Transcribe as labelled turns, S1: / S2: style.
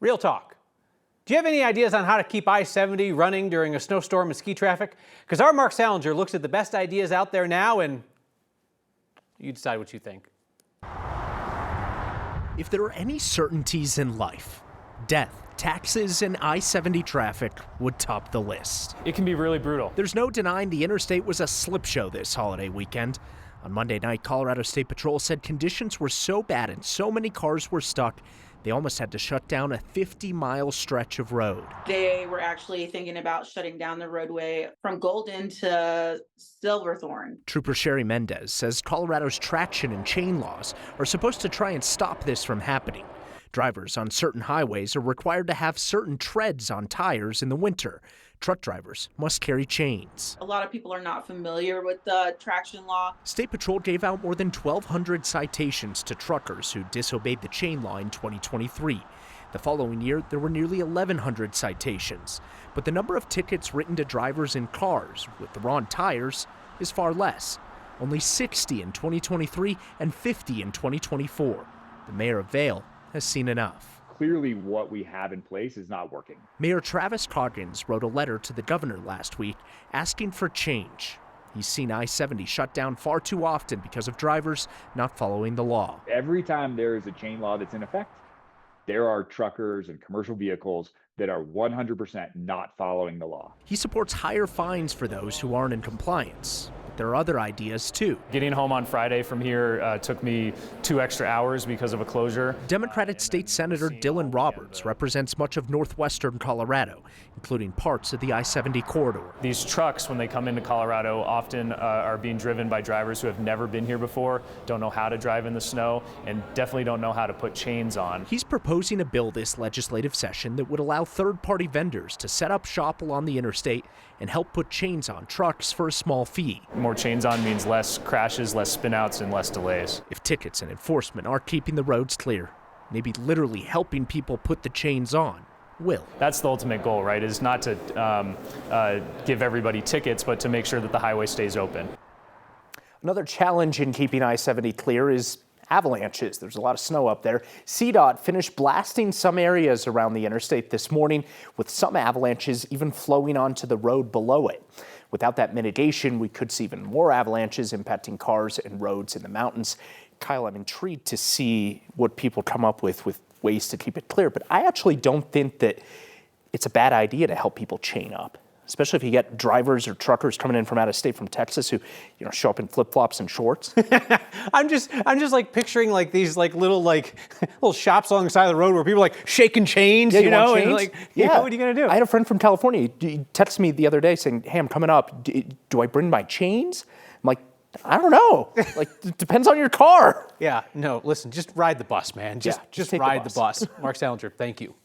S1: Real talk. Do you have any ideas on how to keep I-70 running during a snowstorm and ski traffic? Because our Mark Salinger looks at the best ideas out there now, and you decide what you think.
S2: If there are any certainties in life, death, taxes, and I-70 traffic would top the list.
S3: It can be really brutal.
S2: There's no denying the interstate was a slip show this holiday weekend. On Monday night, Colorado State Patrol said conditions were so bad and so many cars were stuck, they almost had to shut down a 50-mile stretch of road.
S4: They were actually thinking about shutting down the roadway from Golden to Silverthorne.
S2: Trooper Sherry Mendez says Colorado's traction and chain laws are supposed to try and stop this from happening. Drivers on certain highways are required to have certain treads on tires in the winter. Truck drivers must carry chains.
S4: A lot of people are not familiar with the traction law.
S2: State Patrol gave out more than 1,200 citations to truckers who disobeyed the chain law in 2023. The following year, there were nearly 1,100 citations. But the number of tickets written to drivers in cars with the wrong tires is far less. Only 60 in 2023 and 50 in 2024. The mayor of Vail has seen enough.
S5: Clearly what we have in place is not working.
S2: Mayor Travis Coggins wrote a letter to the governor last week asking for change. He's seen I-70 shut down far too often because of drivers not following the law.
S5: Every time there is a chain law that's in effect, there are truckers and commercial vehicles that are 100% not following the law.
S2: He supports higher fines for those who aren't in compliance. But there are other ideas, too.
S3: Getting home on Friday from here took me 2 extra hours because of a closure.
S2: Democratic State Senator Dylan Roberts represents much of northwestern Colorado, including parts of the I-70 corridor.
S3: These trucks, when they come into Colorado, often are being driven by drivers who have never been here before, don't know how to drive in the snow, and definitely don't know how to put chains on.
S2: He's proposing a bill this legislative session that would allow third-party vendors to set up shop along the interstate and help put chains on trucks for a small fee.
S3: More chains on means less crashes, less spinouts, and less delays.
S2: If tickets and enforcement are keeping the roads clear, maybe literally helping people put the chains on will.
S3: That's the ultimate goal, right, is not to give everybody tickets, but to make sure that the highway stays open.
S2: Another challenge in keeping I-70 clear is avalanches. There's a lot of snow up there. CDOT finished blasting some areas around the interstate this morning, with some avalanches even flowing onto the road below it. Without that mitigation, we could see even more avalanches impacting cars and roads in the mountains. Kyle, I'm intrigued to see what people come up with ways to keep it clear, but I actually don't think that it's a bad idea to help people chain up, especially if you get drivers or truckers coming in from out of state, from Texas, who show up in flip-flops and shorts.
S1: I'm just like picturing like these like little shops along the side of the road where people are like shaking chains,
S2: Yeah,
S1: and
S2: chains?
S1: like,
S2: yeah.
S1: What are you gonna do?
S2: I had a friend from California. He texted me the other day saying, "Hey, I'm coming up. Do I bring my chains?" I'm like, I don't know. Like, it depends on your car.
S1: Yeah, no, listen, just ride the bus, man. Just
S2: take the
S1: ride the
S2: bus.
S1: bus. Mark Salinger, thank you.